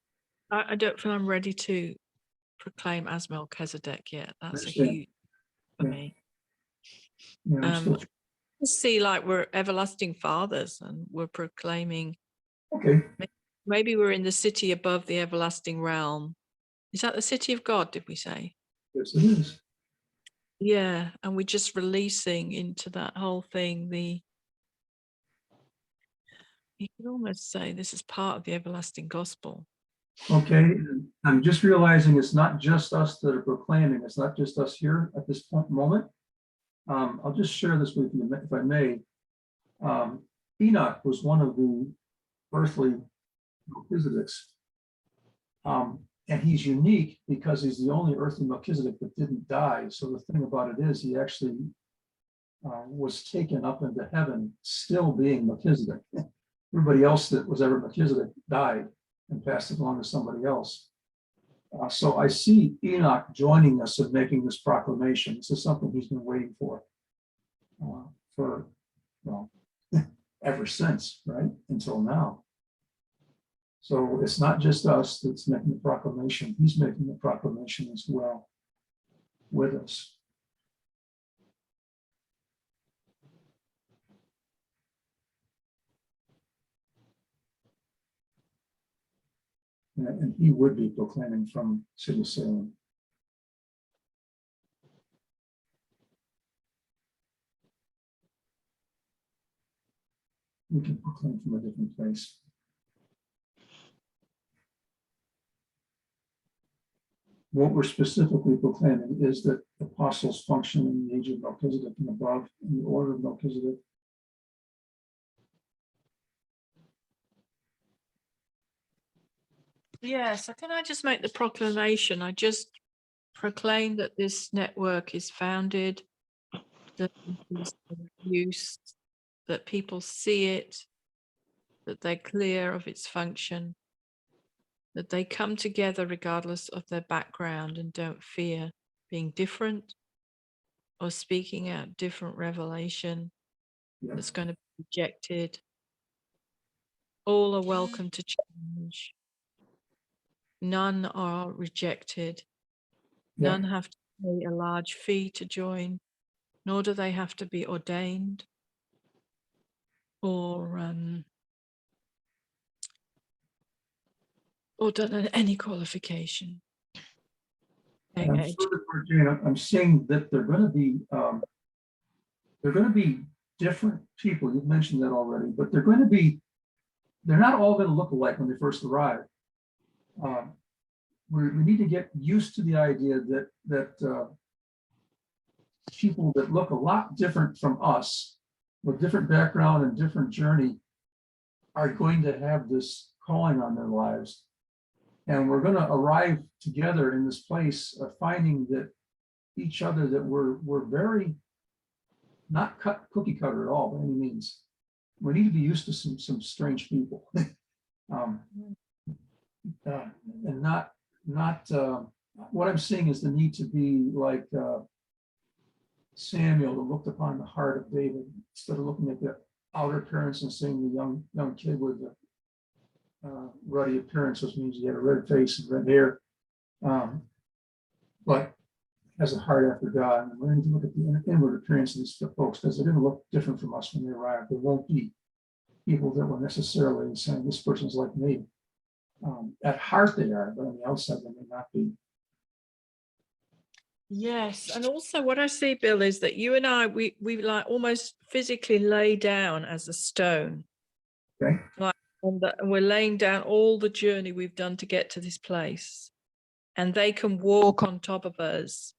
Speaker 3: I don't feel I'm ready to proclaim as Melchizedek yet. That's a
Speaker 1: Understand.
Speaker 3: huge for
Speaker 1: Yeah.
Speaker 3: me.
Speaker 1: Yeah, I'm still,
Speaker 3: See, like we're everlasting fathers and we're proclaiming.
Speaker 1: okay.
Speaker 3: Maybe we're in the city above the everlasting realm. Is that the city of God, did we say?
Speaker 1: Yes, it is.
Speaker 3: Yeah, and we're just releasing into that whole thing you could almost say this is part of the everlasting gospel.
Speaker 1: Okay, and I'm just realizing it's not just us that are proclaiming. It's not just us here at this moment. I'll just share this with you, if I may. Enoch was one of the earthly Melchizedeks. And he's unique because he's the only earthly Melchizedek that didn't die. So the thing about it is he actually was taken up into heaven, still being Melchizedek. Everybody else that was ever Melchizedek died and passed it along to somebody else. So I see Enoch joining us in making this proclamation. This is something he's been waiting for well, ever since, right? Until now. So it's not just us that's making the proclamation. He's making the proclamation as well with us. And he would be proclaiming from City Salem. We can proclaim from a different place. What we're specifically proclaiming is that apostles function in the age of Melchizedek and above, in the order of Melchizedek.
Speaker 3: Yeah, so can I just make the proclamation? I just proclaim that this network is founded, that it is use, that people see it, that they're clear of its function, that they come together regardless of their background and don't fear being different or speaking out different revelation
Speaker 1: Yeah.
Speaker 3: that's going to be rejected. All are welcome to change. None are rejected.
Speaker 1: Yeah.
Speaker 3: None have to pay a large fee to join, nor do they have to be ordained or done any qualification.
Speaker 1: And furthermore, Jane, I'm seeing that they're going to be different people. You've mentioned that already, but they're not all going to look alike when they first arrive. We need to get used to the idea that people that look a lot different from us, with different background and different journey, are going to have this calling on their lives. And we're going to arrive together in this place of finding that each other, that we're very not cookie cutter at all by any means. We need to be used to some strange people. And not what I'm seeing is the need to be like Samuel, who looked upon the heart of David instead of looking at the outer appearance and seeing the young kid with the ruddy appearance, which means he had a red face and red hair, but has a heart after God. And we need to look at the inward appearance of these folks, because they're going to look different from us when they arrive. They won't be people that were necessarily saying this person's like me. At heart they are, but on the outside they may not be.
Speaker 3: Yes, and also what I see, Bill, is that you and I, we like almost physically lay down as a stone.
Speaker 1: Okay.
Speaker 3: Like, and we're laying down all the journey we've done to get to this place, and they can walk on top of us.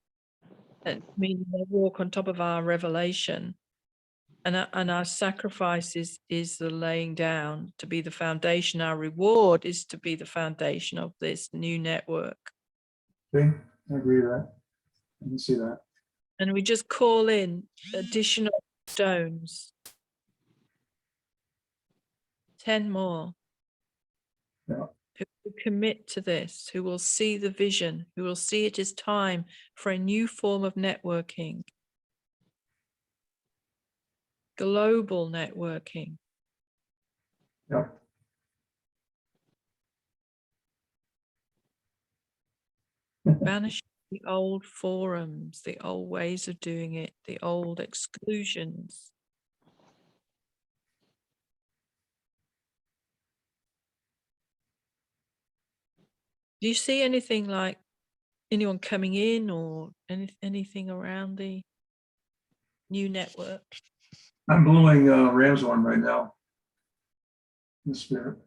Speaker 3: Meaning they walk on top of our revelation, and our sacrifice is the laying down to be the foundation. Our reward is to be the foundation of this new network.
Speaker 1: Okay, I agree with that. I can see that.
Speaker 3: And we just call in additional stones. 10 more.
Speaker 1: Yeah.
Speaker 3: Who will commit to this, who will see the vision, who will see it is time for a new form of networking. Global networking.
Speaker 1: Yep.
Speaker 3: Banish the old forums, the old ways of doing it, the old exclusions. Do you see anything like anyone coming in or anything around the new network?
Speaker 1: I'm blowing ram's horn right now. In the spirit.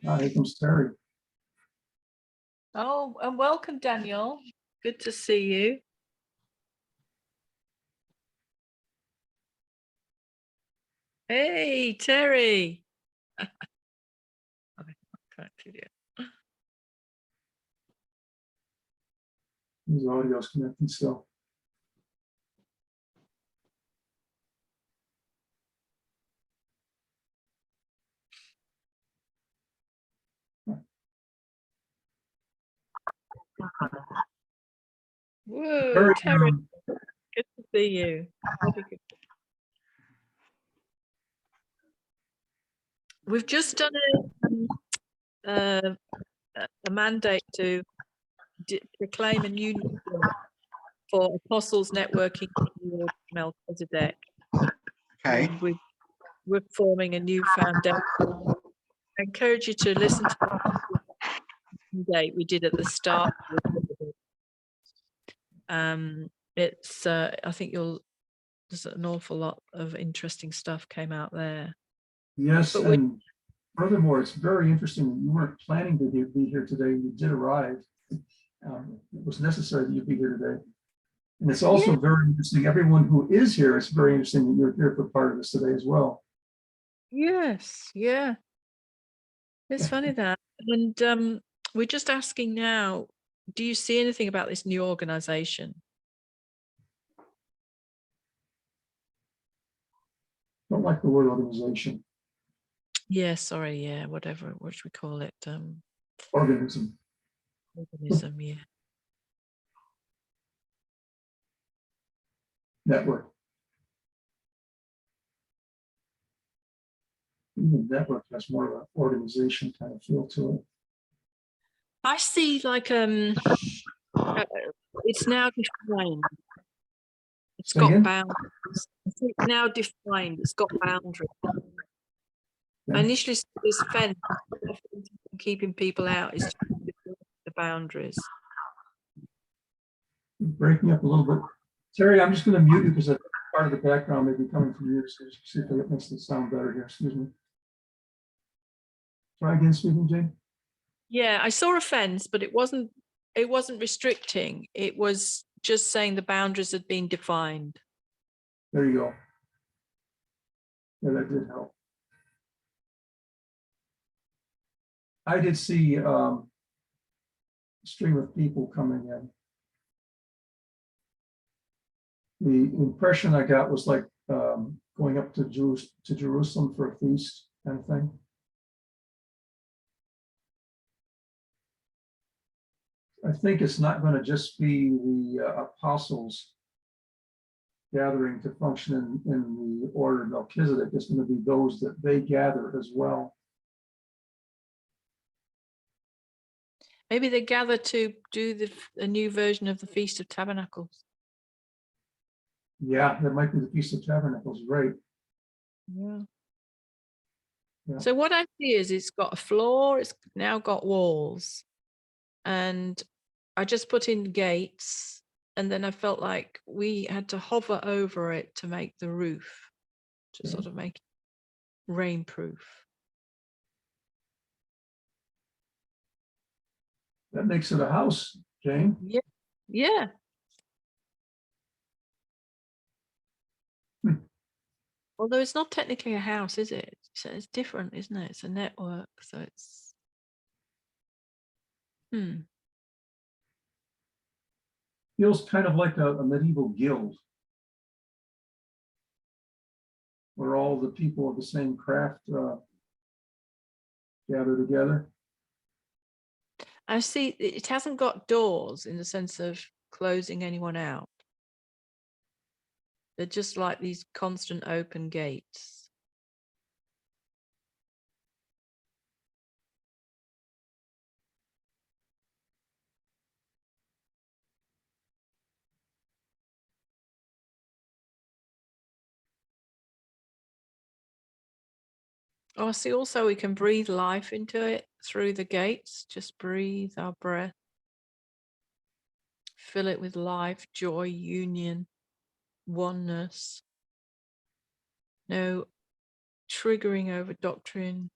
Speaker 1: Here comes Terry.
Speaker 3: Oh, and welcome, Daniel. Good to see you. Hey, Terry.
Speaker 1: His audio's connecting still.
Speaker 3: Whoa,
Speaker 1: Terry,
Speaker 3: Terry. Good to see you. Very good. We've just done a mandate to proclaim a new network for Apostles Networking in Melchizedek.
Speaker 5: Okay.
Speaker 3: And we're forming a new foundation. I encourage you to listen to the mandate we did at the start. It's I think there's an awful lot of interesting stuff came out there.
Speaker 1: yes,
Speaker 3: But
Speaker 1: and furthermore, it's very interesting that you weren't planning to be here today. You did arrive. It was necessary that you be here today. And it's also very interesting. Everyone who is here, it's very interesting that you're here for part of this today as well.
Speaker 3: Yes, yeah. It's funny that. And we're just asking now, do you see anything about this new organization?
Speaker 1: Don't like the word organization.
Speaker 3: Yeah, sorry, yeah, whatever, what should we call it?
Speaker 1: Organism.
Speaker 3: Organism, yeah.
Speaker 1: Network. Even network has more of an organization kind of feel to it.
Speaker 3: I see like it's now defined. It's
Speaker 1: Say
Speaker 3: got
Speaker 1: again?
Speaker 3: boundaries. It's now defined. It's got boundaries.
Speaker 1: Yeah.
Speaker 3: I initially saw this fence keeping people out is the boundaries.
Speaker 1: Breaking up a little bit. Terry, I'm just going to mute you because part of the background may be coming from you. So see if it makes it sound better here. Excuse me. Try again speaking, Jane.
Speaker 3: Yeah, I saw a fence, but it wasn't restricting. It was just saying the boundaries had been defined.
Speaker 1: There you go. Yeah, that did help. I did see a stream of people coming in. The impression I got was like going up to Jerusalem for a feast kind of thing. I think it's not going to just be the apostles gathering to function in the order of Melchizedek. It's going to be those that they gather as well.
Speaker 3: Maybe they gather to do a new version of the Feast of Tabernacles.
Speaker 1: Yeah, that might be the Feast of Tabernacles, right?
Speaker 3: Yeah.
Speaker 1: Yeah.
Speaker 3: So what I see is it's got a floor, it's now got walls. And I just put in gates, and then I felt like we had to hover over it to make the roof, to sort of make it rainproof.
Speaker 1: That makes it a house, Jane.
Speaker 3: Yeah. Yeah. Although it's not technically a house, is it? So it's different, isn't it? It's a network, so it's
Speaker 1: Feels kind of like a medieval guild, where all the people of the same craft gather together.
Speaker 3: I see it hasn't got doors in the sense of closing anyone out. They're just like these constant open gates. Oh, I see also we can breathe life into it through the gates. Just breathe our breath. Fill it with life, joy, union, oneness. No triggering over doctrine.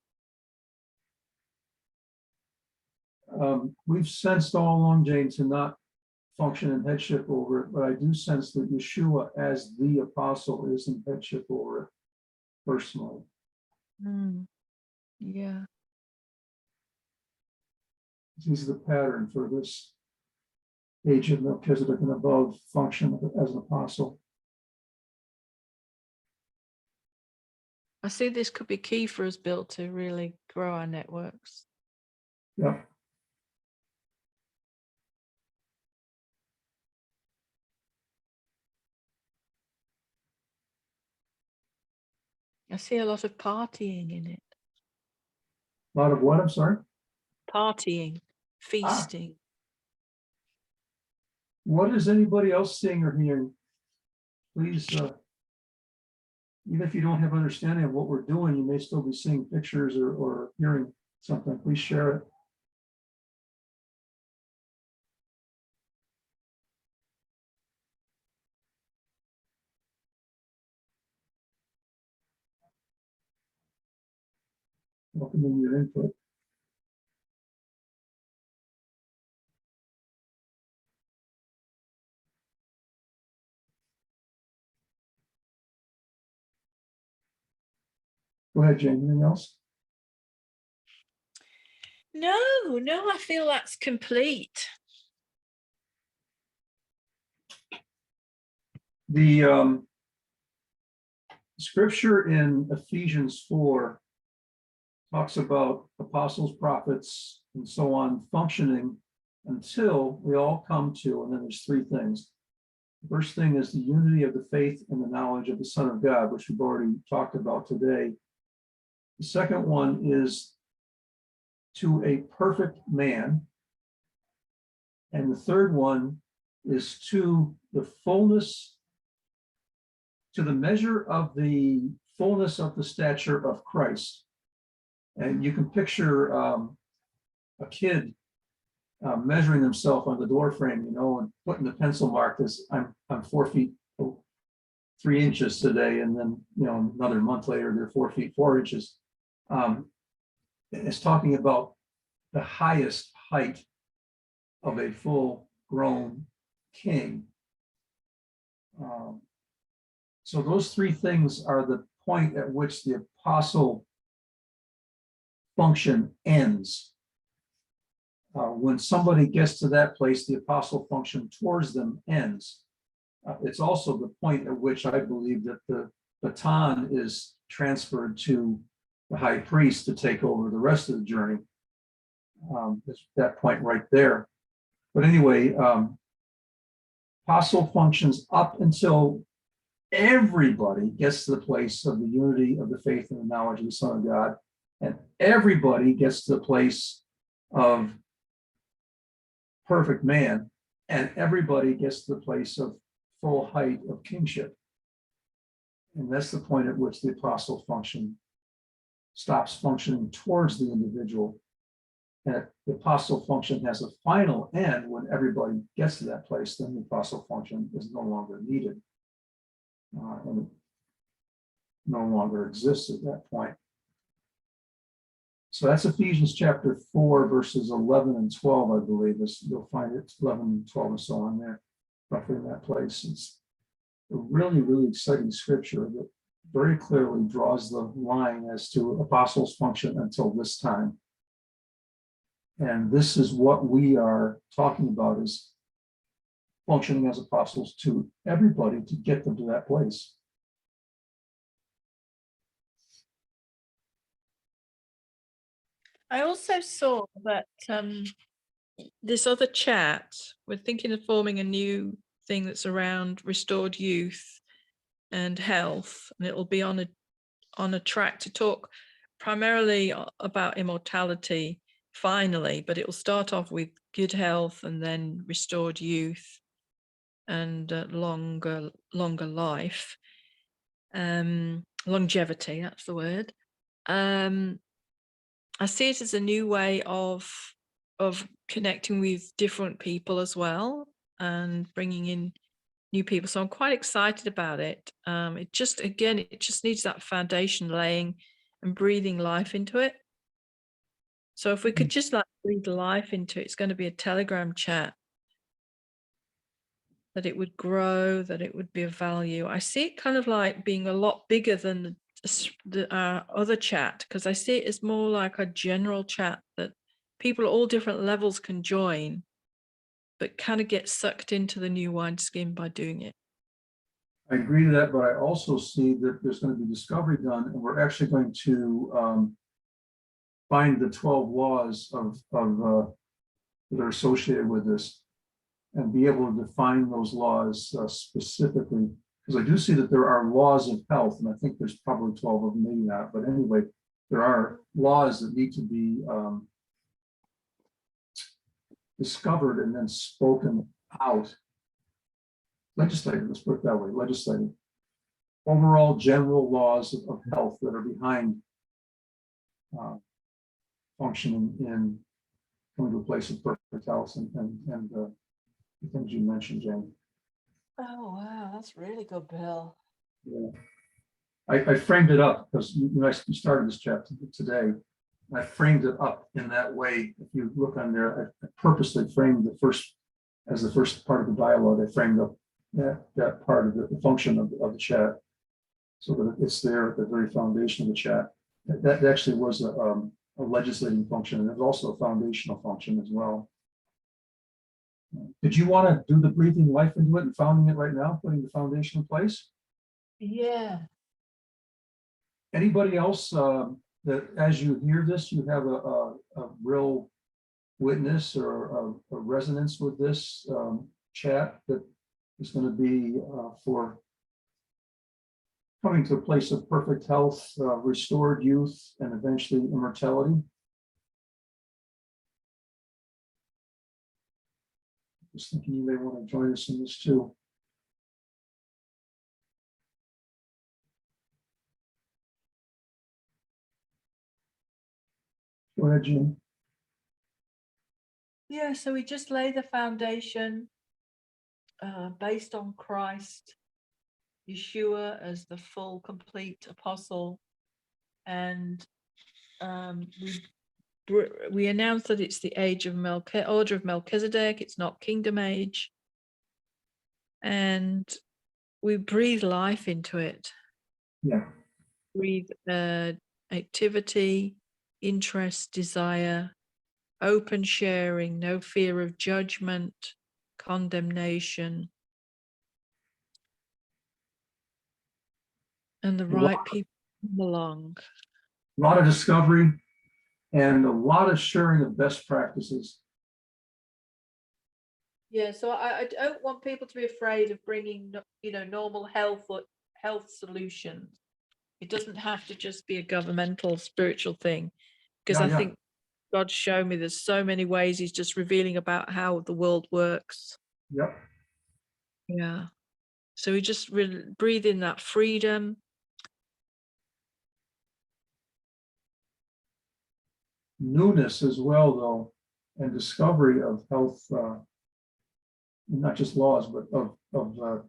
Speaker 1: We've sensed all along, Jane, to not function in headship over it, but I do sense that Yeshua as the apostle is in headship over it personally.
Speaker 3: Yeah.
Speaker 1: He's the pattern for this age of Melchizedek and above function as an apostle.
Speaker 3: I see this could be key for us, Bill, to really grow our networks.
Speaker 1: Yep.
Speaker 3: I see a lot of partying in it.
Speaker 1: A lot of what? I'm sorry.
Speaker 3: Partying, feasting.
Speaker 1: What is anybody else seeing or hearing? Please, even if you don't have understanding of what we're doing, you may still be seeing pictures or hearing something. Please share it. Welcoming your input. Go ahead, Jane. Anything else?
Speaker 3: No, I feel that's complete.
Speaker 1: The scripture in Ephesians 4 talks about apostles, prophets, and so on functioning until we all come to, and then there's three things. The first thing is the unity of the faith and the knowledge of the Son of God, which we've already talked about today. The second one is to a perfect man. And the third one is to the fullness, to the measure of the fullness of the stature of Christ. And you can picture a kid measuring himself on the door frame, you know, and putting the pencil mark as I'm 4 feet 3 inches today, and then, you know, another month later they're 4 feet 4 inches. It's talking about the highest height of a full-grown king. So those three things are the point at which the apostle function ends. When somebody gets to that place, the apostle function towards them ends. It's also the point at which I believe that the baton is transferred to the high priest to take over the rest of the journey. It's that point right there. But anyway, apostle functions up until everybody gets to the place of the unity of the faith and the knowledge of the Son of God, and everybody gets to the place of perfect man, and everybody gets to the place of full height of kingship. And that's the point at which the apostle function stops functioning towards the individual. And if the apostle function has a final end, when everybody gets to that place, then the apostle function is no longer needed. And it no longer exists at that point. So that's Ephesians chapter 4, verses 11 and 12, I believe. You'll find it 11 and 12 and so on there, roughly in that place. It's a really, really exciting scripture that very clearly draws the line as to apostles' function until this time. And this is what we are talking about, is functioning as apostles to everybody to get them to that place.
Speaker 3: I also saw that this other chat, we're thinking of forming a new thing that's around restored youth and health, and it'll be on a track to talk primarily about immortality finally, but it will start off with good health and then restored youth and longer life, longevity, that's the word. I see it as a new way of connecting with different people as well, and bringing in new people. So I'm quite excited about it. It just needs that foundation laying and breathing life into it. So if we could just like breathe life into it, it's going to be a Telegram chat, that it would grow, that it would be of value. I see it kind of like being a lot bigger than the other chat, because I see it as more like a general chat that people at all different levels can join, but kind of get sucked into the new wineskin by doing it.
Speaker 1: I agree to that, but I also see that there's going to be discovery done, and we're actually going to find the 12 laws that are associated with this, and be able to define those laws specifically. Because I do see that there are laws of health, and I think there's probably 12 of them, maybe not. But anyway, there are laws that need to be discovered and then spoken out. Legislated, let's put it that way, legislated. Overall general laws of health that are behind functioning in coming to a place of perfect health and the things you mentioned, Jane.
Speaker 3: Oh, wow, that's really good, Bill.
Speaker 1: Yeah. I framed it up because when I started this chapter today, I framed it up in that way. If you look on there, I purposely framed the first part of the dialogue. I framed up that part of the function of the chat, so that it's there at the very foundation of the chat. That actually was a legislating function, and it was also a foundational function as well. Did you want to do the breathing life into it and founding it right now, putting the foundation in place?
Speaker 3: Yeah.
Speaker 1: Anybody else that as you hear this, you have a real witness or a resonance with this chat that is going to be for coming to a place of perfect health, restored youth, and eventually immortality? Just thinking you may want to join us in this too. Go ahead, Jim.
Speaker 3: Yeah, so we just lay the foundation based on Christ, Yeshua as the full, complete apostle, and we announce that it's the age of order of Melchizedek. It's not kingdom age, and we breathe life into it.
Speaker 1: Yeah.
Speaker 3: Breathe activity, interest, desire, open sharing, no fear of judgment, condemnation, and the right people come along.
Speaker 1: A lot of discovery and a lot of sharing of best practices.
Speaker 3: Yeah, so I don't want people to be afraid of bringing, normal health solutions. It doesn't have to just be a governmental spiritual thing, because I think God's shown me there's so many ways he's just revealing about how the world works.
Speaker 1: Yep.
Speaker 3: Yeah. So we just breathe in that freedom.
Speaker 1: Newness as well, though, and discovery of health, not just laws, but of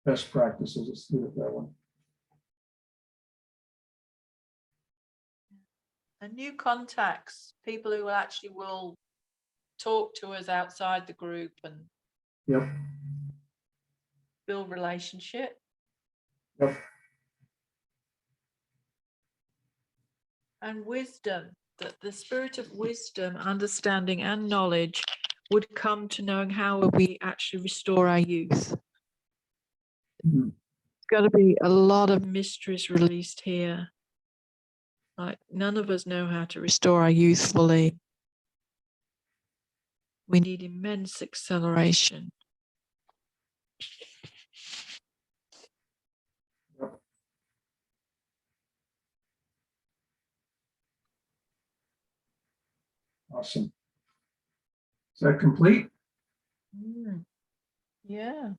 Speaker 1: best practices. Let's leave it that one.
Speaker 3: And new contacts, people who actually will talk to us outside the group and
Speaker 1: Yep.
Speaker 3: build relationship.
Speaker 1: Yep.
Speaker 3: And wisdom, that the spirit of wisdom, understanding, and knowledge would come to knowing how we actually restore our youth.
Speaker 1: Mhm.
Speaker 3: There's got to be a lot of mysteries released here. Like, none of us know how to restore our youth fully. We need immense acceleration.
Speaker 1: Yep. Awesome. Is that complete?
Speaker 3: Yeah.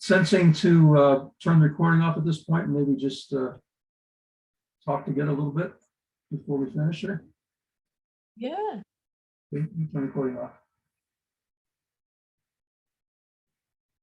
Speaker 1: sensing to turn the recording off at this point and maybe just talk together a little bit before we finish here?
Speaker 3: Yeah.
Speaker 1: Okay, you turn the recording off.